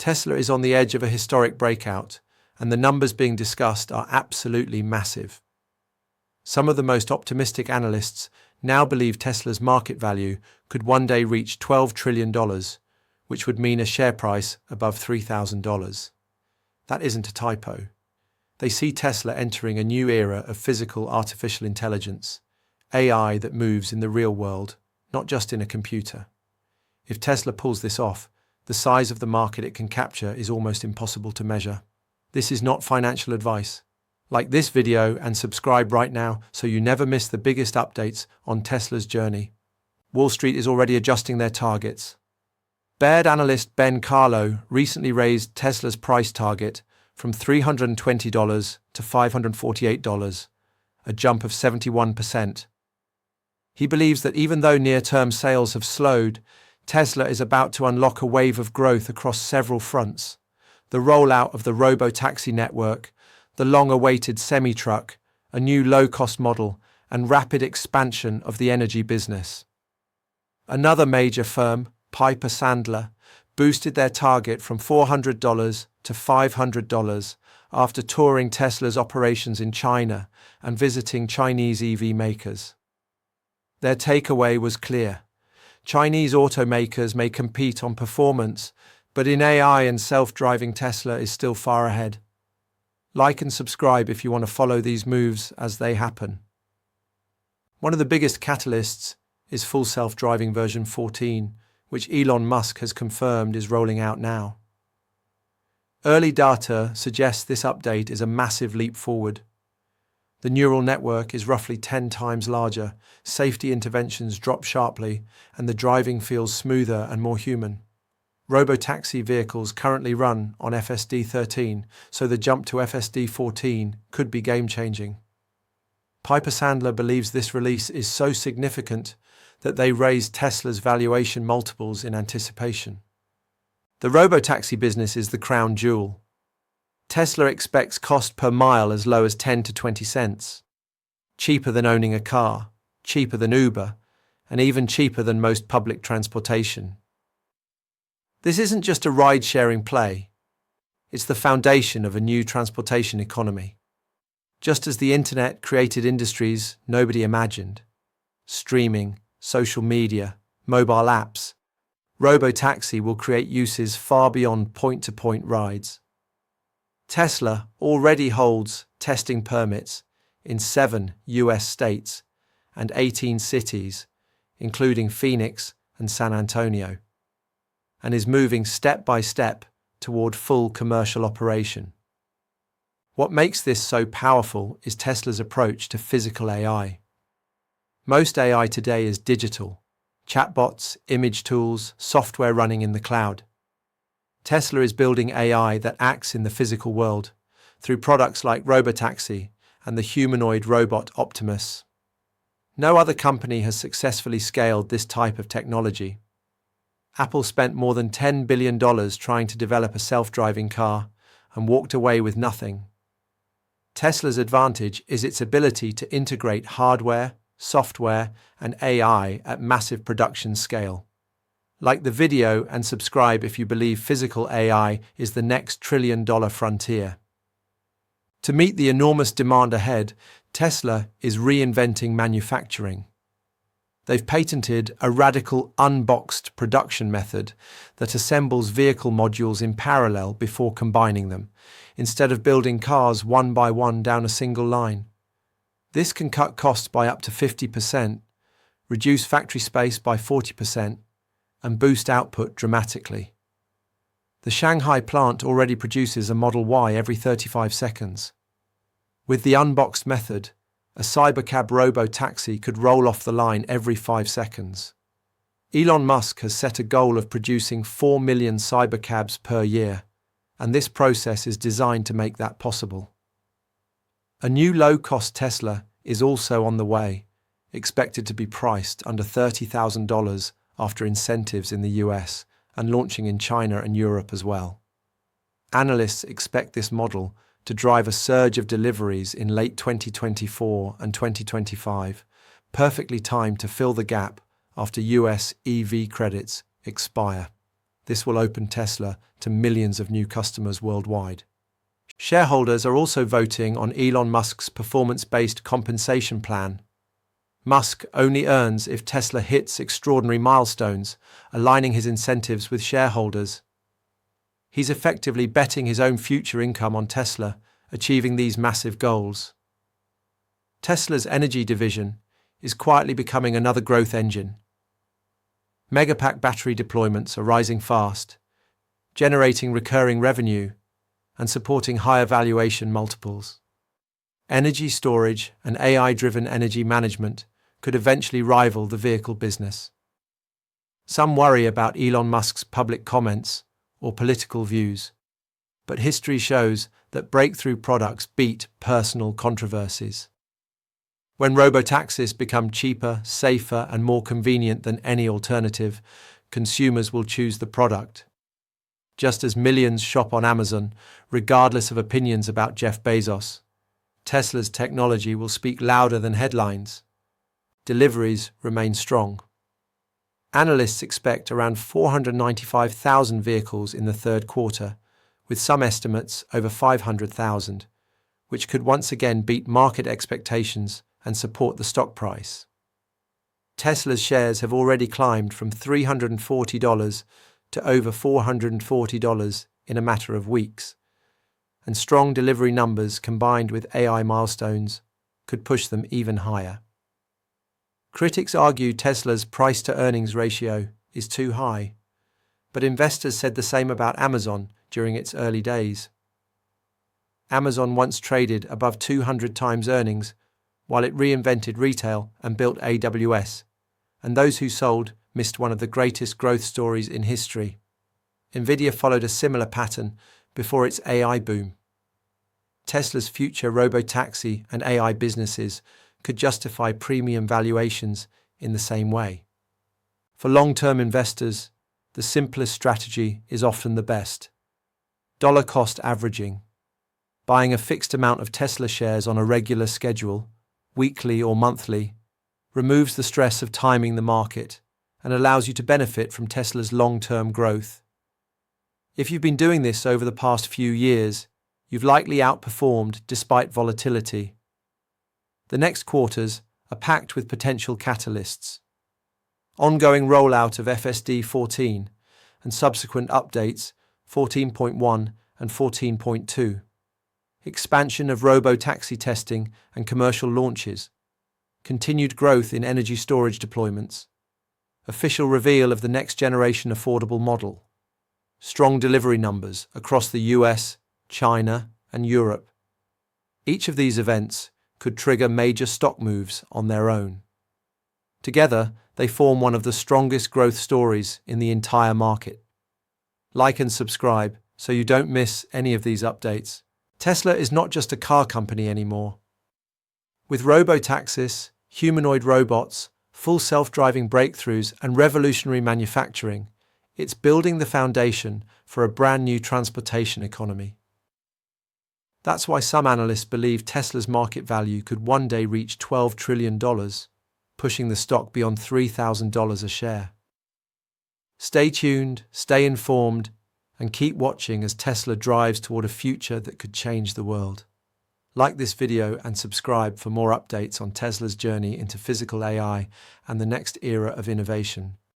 Tesla is on the edge of a historic breakout, and the numbers being discussed are absolutely massive. Some of the most optimistic analysts now believe Tesla's market value could one day reach $12 trillion, which would mean a share price above $3,000. That isn't a typo. They see Tesla entering a new era of physical artificial intelligence, AI that moves in the real world, not just in a computer. If Tesla pulls this off, the size of the market it can capture is almost impossible to measure. This is not financial advice. Like this video and subscribe right now so you never miss the biggest updates on Tesla's journey. Wall Street is already adjusting their targets. Baird analyst Ben Carlo recently raised Tesla's price target from $320 to $548, a jump of 71%. He believes that even though near-term sales have slowed, Tesla is about to unlock a wave of growth across several fronts: the rollout of the robotaxi network, the long-awaited semi-truck, a new low-cost model, and rapid expansion of the energy business. Another major firm, Piper Sandler, boosted their target from $400 to $500 after touring Tesla's operations in China and visiting Chinese EV makers. Their takeaway was clear. Chinese automakers may compete on performance, but in AI and self-driving Tesla is still far ahead. Like and subscribe if you want to follow these moves as they happen. One of the biggest catalysts is full self-driving version 14, which Elon Musk has confirmed is rolling out now. Early data suggests this update is a massive leap forward. The neural network is roughly 10 times larger, safety interventions drop sharply, and the driving feels smoother and more human. Robotaxi vehicles currently run on FSD 13, so the jump to FSD 14 could be game-changing. Piper Sandler believes this release is so significant that they raised Tesla's valuation multiples in anticipation. The robotaxi business is the crown jewel. Tesla expects cost per mile as low as 10 to 20 cents. Cheaper than owning a car, cheaper than Uber, and even cheaper than most public transportation. This isn't just a ride-sharing play. It's the foundation of a new transportation economy. Just as the internet created industries nobody imagined, streaming, social media, mobile apps, robotaxi will create uses far beyond point-to-point rides. Tesla already holds testing permits in 7 US states and 18 cities, including Phoenix and San Antonio, and is moving step by step toward full commercial operation. What makes this so powerful is Tesla's approach to physical AI. Most AI today is digital: chatbots, image tools, software running in the cloud. Tesla is building AI that acts in the physical world through products like robotaxi and the humanoid robot Optimus. No other company has successfully scaled this type of technology. Apple spent more than $10 billion trying to develop a self-driving car and walked away with nothing. Tesla's advantage is its ability to integrate hardware, software, and AI at massive production scale. Like the video and subscribe if you believe physical AI is the next trillion-dollar frontier. To meet the enormous demand ahead, Tesla is reinventing manufacturing. They've patented a radical unboxed production method that assembles vehicle modules in parallel before combining them, instead of building cars one by one down a single line. This can cut costs by up to 50%, reduce factory space by 40%, and boost output dramatically. The Shanghai plant already produces a Model Y every 35 seconds. With the unboxed method, a cybercab robotaxi could roll off the line every 5 seconds. Elon Musk has set a goal of producing 4 million cybercabs per year, and this process is designed to make that possible. A new low-cost Tesla is also on the way, expected to be priced under $30,000 after incentives in the US and launching in China and Europe as well. Analysts expect this model to drive a surge of deliveries in late 2024 and 2025, perfectly timed to fill the gap after US EV credits expire. This will open Tesla to millions of new customers worldwide. Shareholders are also voting on Elon Musk's performance-based compensation plan. Musk only earns if Tesla hits extraordinary milestones, aligning his incentives with shareholders. He's effectively betting his own future income on Tesla, achieving these massive goals. Tesla's energy division is quietly becoming another growth engine. Megapack battery deployments are rising fast, generating recurring revenue and supporting higher valuation multiples. Energy storage and AI-driven energy management could eventually rival the vehicle business. Some worry about Elon Musk's public comments or political views, but history shows that breakthrough products beat personal controversies. When robotaxis become cheaper, safer, and more convenient than any alternative, consumers will choose the product. Just as millions shop on Amazon, regardless of opinions about Jeff Bezos, Tesla's technology will speak louder than headlines. Deliveries remain strong. Analysts expect around 495,000 vehicles in the third quarter, with some estimates over 500,000, which could once again beat market expectations and support the stock price. Tesla's shares have already climbed from $340 to over $440 in a matter of weeks, and strong delivery numbers combined with AI milestones could push them even higher. Critics argue Tesla's price-to-earnings ratio is too high, but investors said the same about Amazon during its early days. Amazon once traded above 200 times earnings while it reinvented retail and built AWS, and those who sold missed one of the greatest growth stories in history. Nvidia followed a similar pattern before its AI boom. Tesla's future robotaxi and AI businesses could justify premium valuations in the same way. For long-term investors, the simplest strategy is often the best. Dollar cost averaging. Buying a fixed amount of Tesla shares on a regular schedule, weekly or monthly, removes the stress of timing the market and allows you to benefit from Tesla's long-term growth. If you've been doing this over the past few years, you've likely outperformed despite volatility. The next quarters are packed with potential catalysts. Ongoing rollout of FSD 14 and subsequent updates 14.1 and 14.2. Expansion of robotaxi testing and commercial launches. Continued growth in energy storage deployments. Official reveal of the next generation affordable model. Strong delivery numbers across the US, China, and Europe. Each of these events could trigger major stock moves on their own. Together, they form one of the strongest growth stories in the entire market. Like and subscribe so you don't miss any of these updates. Tesla is not just a car company anymore. With robotaxis, humanoid robots, full self-driving breakthroughs, and revolutionary manufacturing, it's building the foundation for a brand new transportation economy. That's why some analysts believe Tesla's market value could one day reach $12 trillion, pushing the stock beyond $3,000 a share. Stay tuned, stay informed, and keep watching as Tesla drives toward a future that could change the world. Like this video and subscribe for more updates on Tesla's journey into physical AI and the next era of innovation.